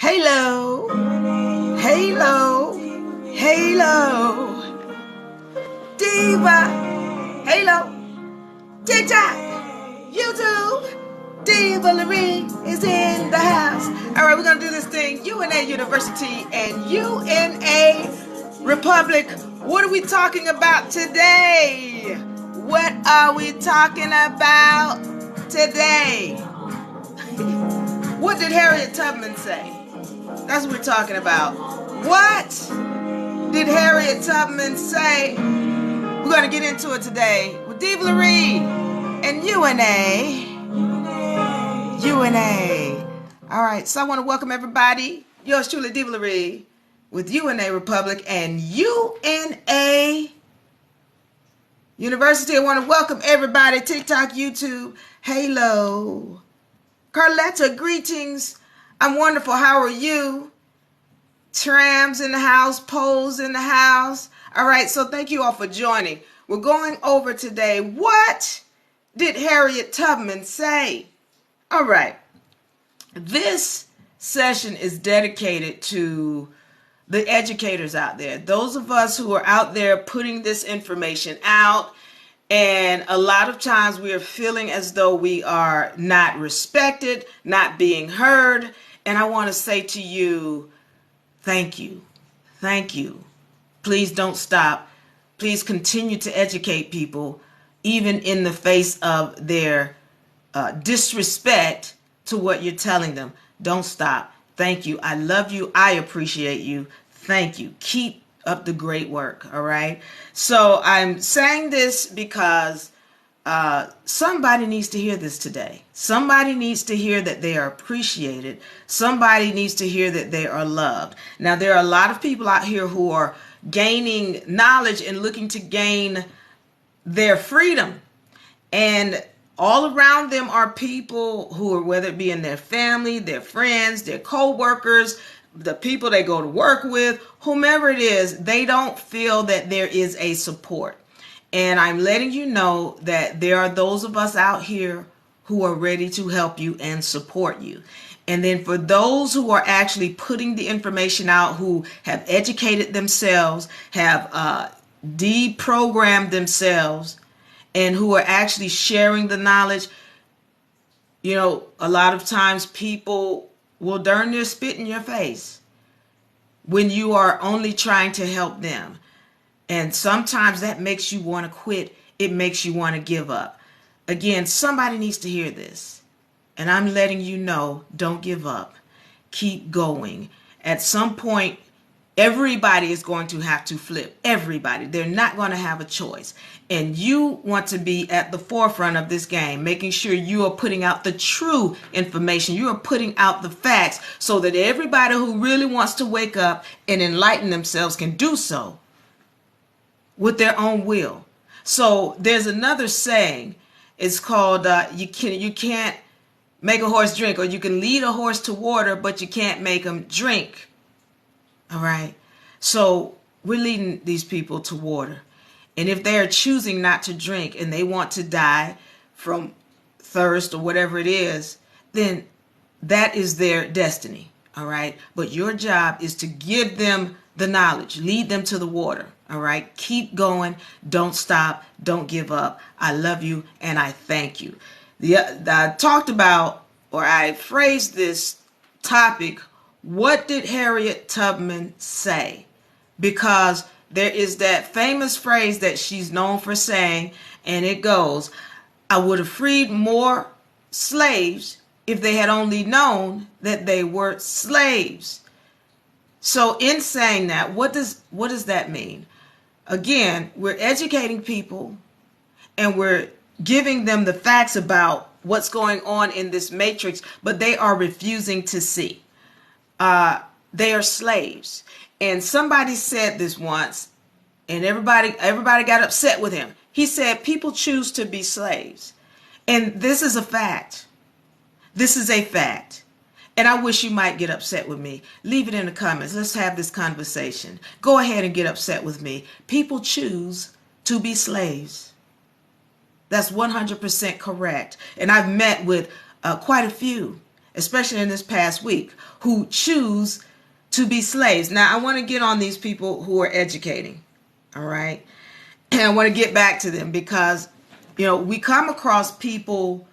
Halo, halo, halo, Diva, halo, TikTok, YouTube, Diva Lyri is in the house. All right, we're going to do this thing. University and UNARepublic. What are we talking about today? What are we talking about today? What did Harriet Tubman say? That's what we're talking about. What did Harriet Tubman say? We're going to get into it today with Diva Lyri and UNA. All right, so I want to welcome everybody. Yours truly, Diva Lyri, with UNARepublic and UNA University. I want to welcome everybody. TikTok, YouTube, Halo. Carletta, greetings. I'm wonderful. How are you? Trams in the house, Poles in the house. All right, so thank you all for joining. We're going over today, what did Harriet Tubman say? All right, this session is dedicated to the educators out there, those of us who are out there putting this information out. And a lot of times we are feeling as though we are not respected, not being heard. And I want to say to you, thank you. Thank you. Please don't stop. Please continue to educate people, even in the face of their disrespect to what you're telling them. Don't stop. Thank you. I love you. I appreciate you. Thank you. Keep up the great work. All right. So I'm saying this because somebody needs to hear this today. Somebody needs to hear that they are appreciated. Somebody needs to hear that they are loved. Now, there are a lot of people out here who are gaining knowledge and looking to gain their freedom. And all around them are people who are, whether it be in their family, their friends, their co-workers, the people they go to work with, whomever it is, they don't feel that there is a support. And I'm letting you know that there are those of us out here who are ready to help you and support you. And then for those who are actually putting the information out, who have educated themselves, have deprogrammed themselves, and who are actually sharing the knowledge, you know, a lot of times people will darn near spit in your face when you are only trying to help them. And sometimes that makes you want to quit. It makes you want to give up. Again, somebody needs to hear this. And I'm letting you know, don't give up. Keep going. At some point, everybody is going to have to flip. Everybody. They're not going to have a choice. And you want to be at the forefront of this game, making sure you are putting out the true information. You are putting out the facts so that everybody who really wants to wake up and enlighten themselves can do so with their own will. So there's another saying. It's called you can't make a horse drink, or you can lead a horse to water, but you can't make them drink. All right. So we're leading these people to water. And if they are choosing not to drink and they want to die from thirst or whatever it is, then that is their destiny. All right. But your job is to give them the knowledge, lead them to the water. All right. Keep going. Don't stop. Don't give up. I love you and I thank you. I talked about, or I phrased this topic, what did Harriet Tubman say? Because there is that famous phrase that she's known for saying, and it goes, I would have freed more slaves if they had only known that they were slaves. So in saying that, what does that mean? Again, we're educating people and we're giving them the facts about what's going on in this matrix, but they are refusing to see. They are slaves. And somebody said this once, and everybody got upset with him. He said, people choose to be slaves. And this is a fact. This is a fact. And I wish you might get upset with me. Leave it in the comments. Let's have this conversation. Go ahead and get upset with me. People choose to be slaves. That's 100% correct. And I've met with quite a few, especially in this past week, who choose to be slaves. Now, I want to get on these people who are educating, all right? And I want to get back to them because, we come across people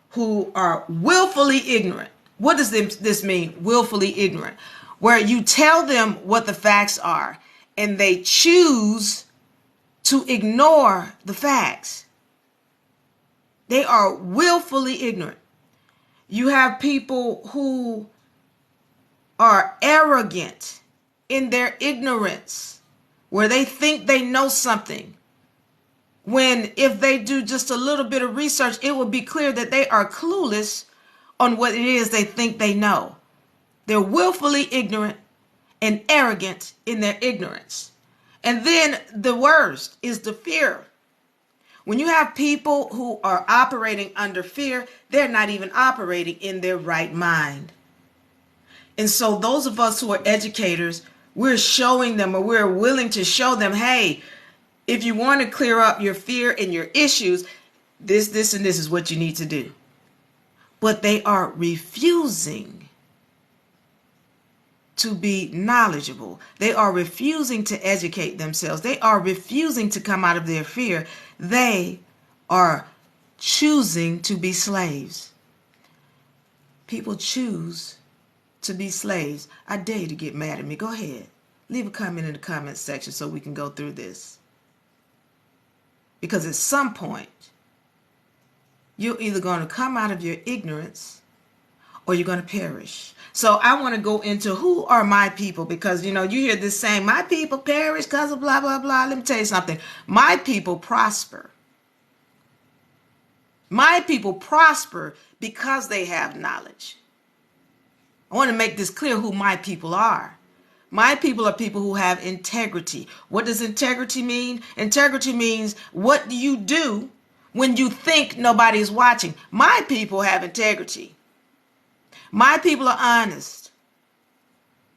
who are willfully ignorant. What does this mean, willfully ignorant? Where you tell them what the facts are and they choose to ignore the facts. They are willfully ignorant. You have people who are arrogant in their ignorance, where they think they know something, when if they do just a little bit of research, it will be clear that they are clueless on what it is they think they know. They're willfully ignorant and arrogant in their ignorance. And then the worst is the fear. When you have people who are operating under fear, they're not even operating in their right mind. And so those of us who are educators, we're showing them, or we're willing to show them, hey, if you want to clear up your fear and your issues, this, and this is what you need to do. But they are refusing to be knowledgeable. They are refusing to educate themselves. They are refusing to come out of their fear. They are choosing to be slaves. People choose to be slaves. I dare you to get mad at me. Go ahead. Leave a comment in the comment section so we can go through this. Because at some point, you're either going to come out of your ignorance or you're going to perish. So I want to go into who are my people, because, you hear this saying, my people perish because of blah, blah, blah. Let me tell you something. My people prosper. My people prosper because they have knowledge. I want to make this clear who my people are. My people are people who have integrity. What does integrity mean? Integrity means, what do you do when you think nobody is watching? My people have integrity. My people are honest.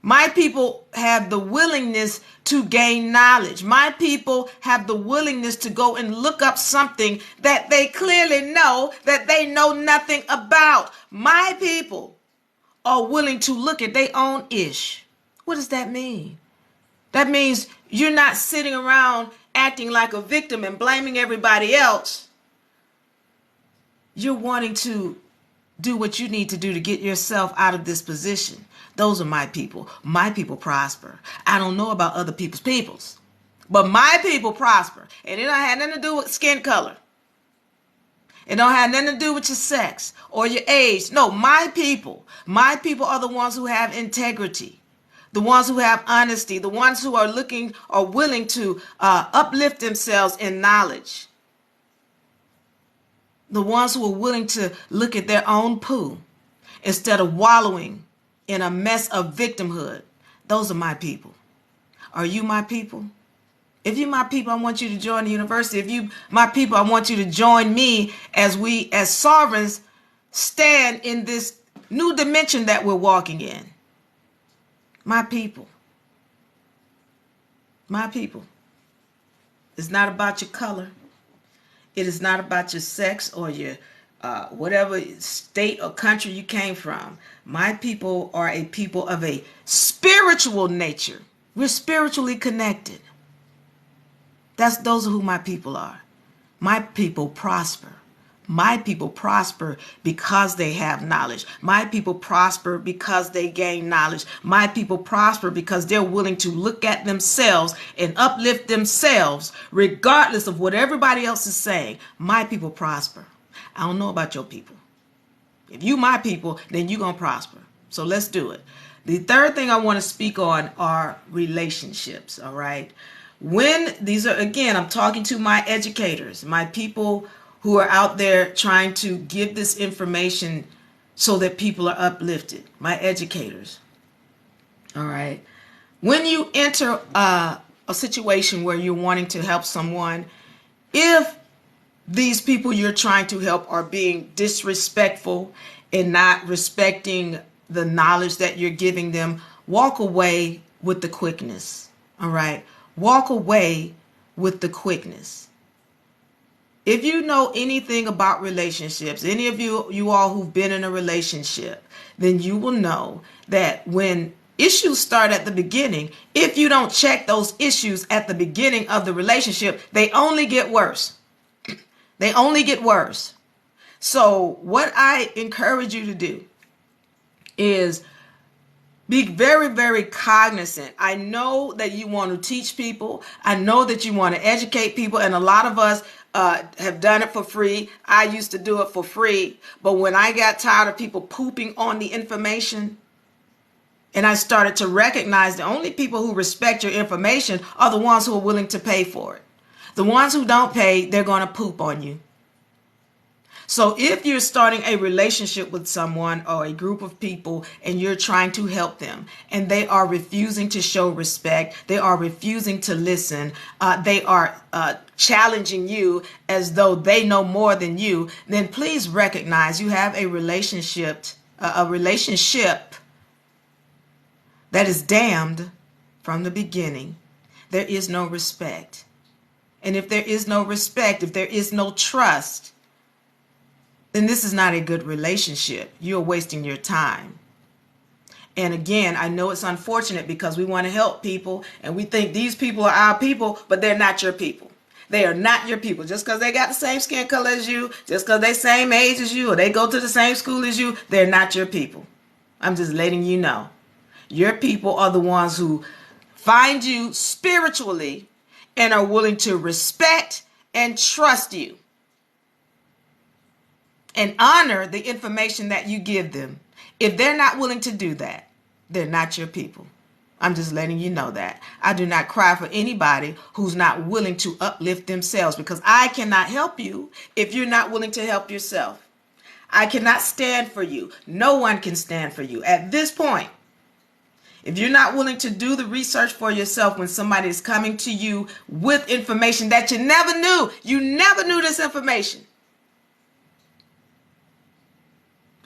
My people have the willingness to gain knowledge. My people have the willingness to go and look up something that they clearly know that they know nothing about. My people are willing to look at their own ish. What does that mean? That means you're not sitting around acting like a victim and blaming everybody else. You're wanting to do what you need to do to get yourself out of this position. Those are my people. My people prosper. I don't know about other peoples, but my people prosper. And it don't have nothing to do with skin color. It don't have nothing to do with your sex or your age. No, my people are the ones who have integrity, the ones who have honesty, the ones who are looking or willing to uplift themselves in knowledge, the ones who are willing to look at their own poo instead of wallowing in a mess of victimhood. Those are my people. Are you my people? If you're my people, I want you to join the university. If you my people, I want you to join me as we, as sovereigns, stand in this new dimension that we're walking in. My people. My people. It's not about your color. It is not about your sex or your whatever state or country you came from. My people are a people of a spiritual nature. We're spiritually connected. Those are who my people are. My people prosper. My people prosper because they have knowledge. My people prosper because they gain knowledge. My people prosper because they're willing to look at themselves and uplift themselves regardless of what everybody else is saying. My people prosper. I don't know about your people. If you my people, then you're going to prosper. So let's do it. The third thing I want to speak on are relationships, all right? When these are, again, I'm talking to my educators, my people who are out there trying to give this information so that people are uplifted, my educators, all right? When you enter a situation where you're wanting to help someone, if these people you're trying to help are being disrespectful and not respecting the knowledge that you're giving them, walk away with the quickness, all right? Walk away with the quickness. If you know anything about relationships, any of you all who've been in a relationship, then you will know that when issues start at the beginning, if you don't check those issues at the beginning of the relationship, they only get worse. They only get worse. So what I encourage you to do is be very, very cognizant. I know that you want to teach people. I know that you want to educate people. And a lot of us have done it for free. I used to do it for free. But when I got tired of people pooping on the information, and I started to recognize the only people who respect your information are the ones who are willing to pay for it. The ones who don't pay, they're going to poop on you. So if you're starting a relationship with someone or a group of people and you're trying to help them and they are refusing to show respect, they are refusing to listen, they are challenging you as though they know more than you, then please recognize you have a relationship that is damned from the beginning. There is no respect. And if there is no respect, if there is no trust, then this is not a good relationship. You're wasting your time. And again, I know it's unfortunate because we want to help people and we think these people are our people, but they're not your people. They are not your people. Just because they got the same skin color as you, just because they same age as you, or they go to the same school as you, they're not your people. I'm just letting you know. Your people are the ones who find you spiritually and are willing to respect and trust you and honor the information that you give them. If they're not willing to do that, they're not your people. I'm just letting you know that. I do not cry for anybody who's not willing to uplift themselves, because I cannot help you if you're not willing to help yourself. I cannot stand for you. No one can stand for you. At this point, if you're not willing to do the research for yourself when somebody is coming to you with information that you never knew this information,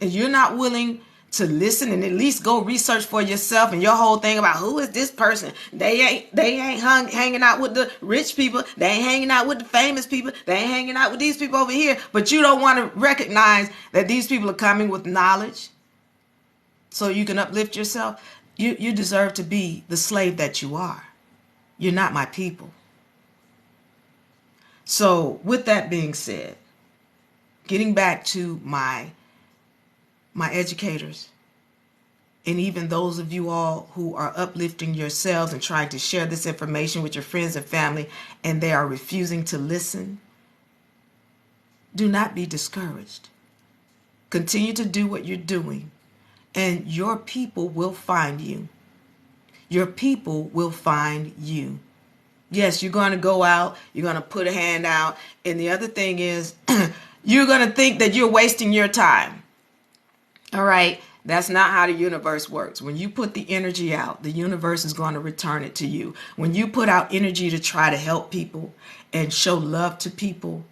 and you're not willing to listen and at least go research for yourself, and your whole thing about who is this person, they ain't hanging out with the rich people, they ain't hanging out with the famous people, they ain't hanging out with these people over here, but you don't want to recognize that these people are coming with knowledge so you can uplift yourself. You deserve to be the slave that you are. You're not my people. So with that being said, getting back to my educators, and even those of you all who are uplifting yourselves and trying to share this information with your friends and family, and they are refusing to listen, do not be discouraged. Continue to do what you're doing, and your people will find you. Your people will find you. Yes, you're going to go out, you're going to put a hand out, and the other thing is you're going to think that you're wasting your time. All right, that's not how the universe works. When you put the energy out, the universe is going to return it to you. When you put out energy to try to help people and show love to people,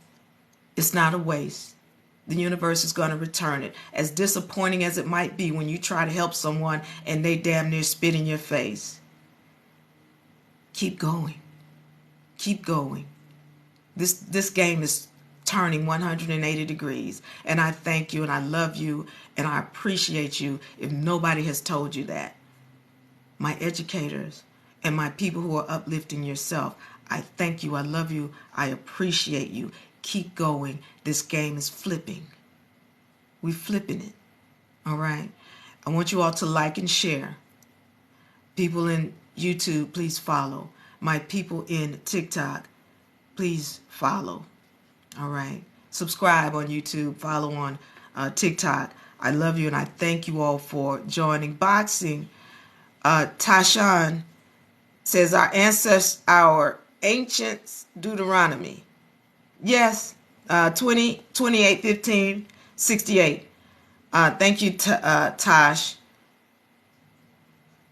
it's not a waste. The universe is going to return it. As disappointing as it might be when you try to help someone and they damn near spit in your face, keep going. Keep going. This game is turning 180 degrees, and I thank you and I love you and I appreciate you if nobody has told you that. My educators and my people who are uplifting yourself, I thank you, I love you, I appreciate you. Keep going. This game is flipping. We're flipping it. All right. I want you all to like and share. People in YouTube, please follow. My people in TikTok, please follow. All right. Subscribe on YouTube. Follow on TikTok. I love you and I thank you all for joining. Boxing. Tashan says our ancestors, our ancients, Deuteronomy. Yes. 28, 15, 68. Thank you, Tosh.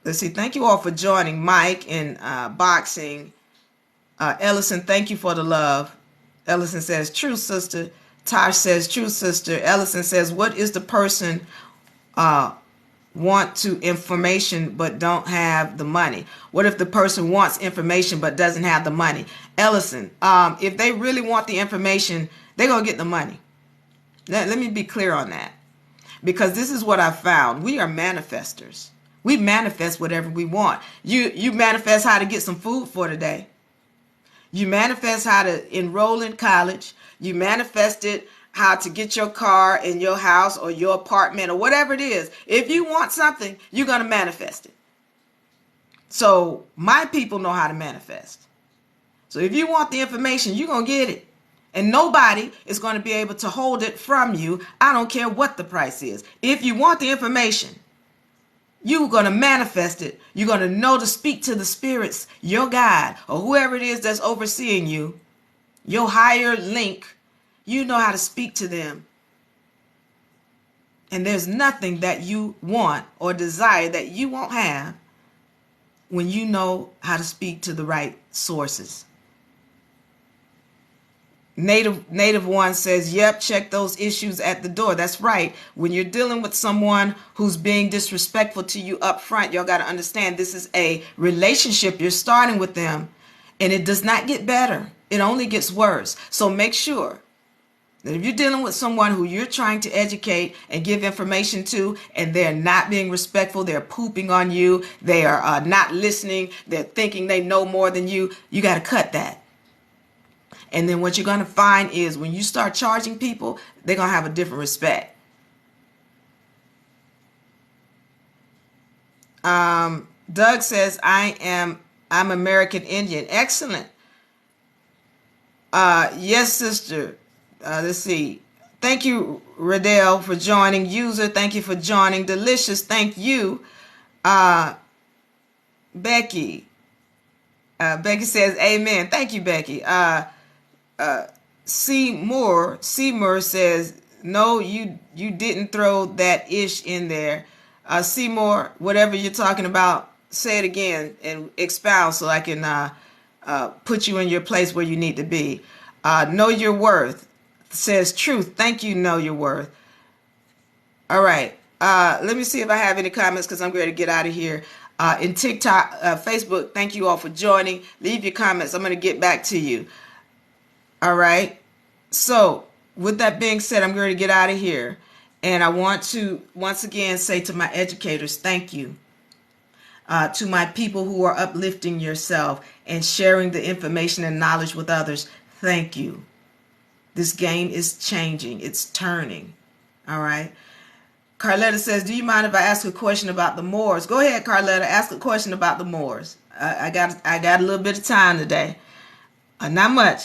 Let's see. Thank you all for joining. Mike and Boxing. Ellison, thank you for the love. Ellison says, true sister. Tosh says, true sister. Ellison says, what is the person want to information but don't have the money? What if the person wants information but doesn't have the money? Ellison, if they really want the information, they're going to get the money. Let me be clear on that. Because this is what I found. We are manifestors. We manifest whatever we want. You manifest how to get some food for today. You manifest how to enroll in college. You manifested how to get your car in your house or your apartment or whatever it is. If you want something, you're going to manifest it. So my people know how to manifest. So if you want the information, you're going to get it. And nobody is going to be able to hold it from you. I don't care what the price is. If you want the information, you're going to manifest it. You're going to know to speak to the spirits, your guide, or whoever it is that's overseeing you, your higher link. You know how to speak to them. And there's nothing that you want or desire that you won't have when you know how to speak to the right sources. Native One says, yep, check those issues at the door. That's right. When you're dealing with someone who's being disrespectful to you up front, y'all got to understand this is a relationship. You're starting with them, and it does not get better. It only gets worse. So make sure that if you're dealing with someone who you're trying to educate and give information to, and they're not being respectful, they're pooping on you, they are not listening, they're thinking they know more than you, you got to cut that. And then what you're going to find is when you start charging people, they're going to have a different respect. Doug says, I'm American Indian. Excellent. Yes, sister. Let's see. Thank you, Riddell, for joining. User, thank you for joining. Delicious, thank you. Becky. Becky says, amen. Thank you, Becky. Seymour says, no, you didn't throw that ish in there. Seymour, whatever you're talking about, say it again and expound so I can put you in your place where you need to be. Know your worth says truth. Thank you, know your worth. All right. Let me see if I have any comments because I'm ready to get out of here. In TikTok, Facebook, thank you all for joining. Leave your comments. I'm going to get back to you. All right. So with that being said, I'm going to get out of here. And I want to once again say to my educators, thank you. To my people who are uplifting yourself and sharing the information and knowledge with others, thank you. This game is changing. It's turning. All right. Carletta says, do you mind if I ask a question about the Moors? Go ahead, Carletta. Ask a question about the Moors. I got a little bit of time today. Not much.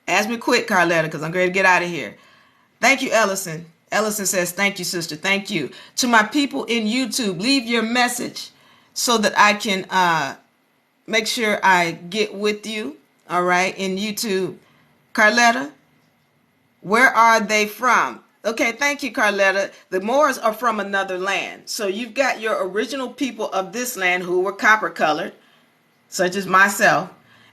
Ask me quick, Carletta, because I'm going to get out of here. Thank you, Ellison. Ellison says, thank you, sister. Thank you. To my people in YouTube, leave your message so that I can make sure I get with you. All right, in YouTube. Carletta, where are they from? Okay, thank you, Carletta. The Moors are from another land. So you've got your original people of this land who were copper colored, such as myself.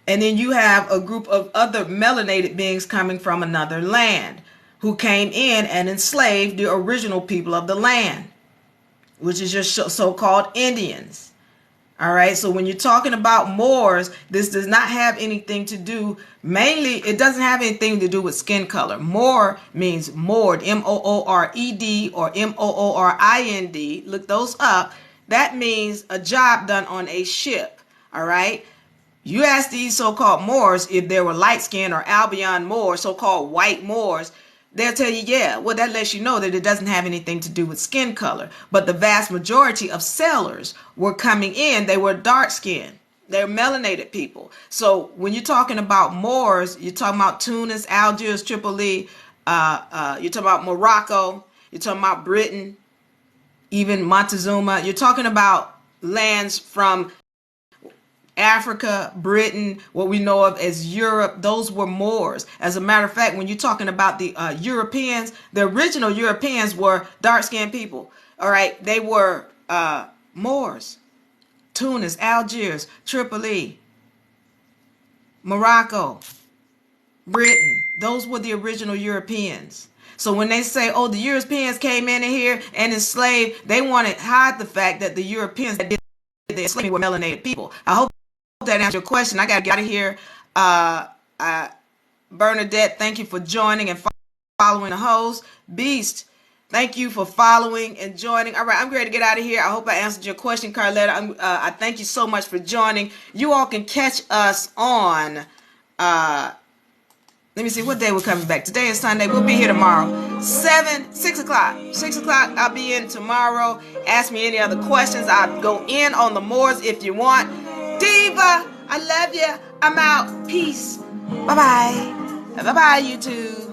And then you have a group of other melanated beings coming from another land who came in and enslaved the original people of the land, which is your so-called Indians. All right. So when you're talking about Moors, this does not have anything to do. Mainly, it doesn't have anything to do with skin color. Moor means moored, M-O-O-R-E-D or M-O-O-R-I-N-D. Look those up. That means a job done on a ship. All right. You ask these so-called Moors if they were light-skinned or Albion Moors, so-called white Moors, they'll tell you, yeah, well, that lets you know that it doesn't have anything to do with skin color. But the vast majority of sailors were coming in. They were dark-skinned. They're melanated people. So when you're talking about Moors, you're talking about Tunis, Algiers, Tripoli, you're talking about Morocco, you're talking about Britain, even Montezuma. You're talking about lands from Africa, Britain, what we know of as Europe. Those were Moors. As a matter of fact, when you're talking about the Europeans, the original Europeans were dark-skinned people. All right. They were Moors. Tunis, Algiers, Tripoli, Morocco. Britain. Those were the original Europeans. So when they say, oh, the Europeans came in here and enslaved, they want to hide the fact that the Europeans that did the enslaving were melanated people. I hope that answers your question. I got to get out of here. Bernadette, thank you for joining and following the host. Beast, thank you for following and joining. All right, I'm ready to get out of here. I hope I answered your question, Carletta. I thank you so much for joining. You all can catch us on, let me see what day we're coming back. Today is Sunday. We'll be here tomorrow. 6 o'clock. 6 o'clock, I'll be in tomorrow. Ask me any other questions. I'll go in on the mores if you want. Diva, I love you. I'm out. Peace. Bye-bye. Bye-bye, YouTube.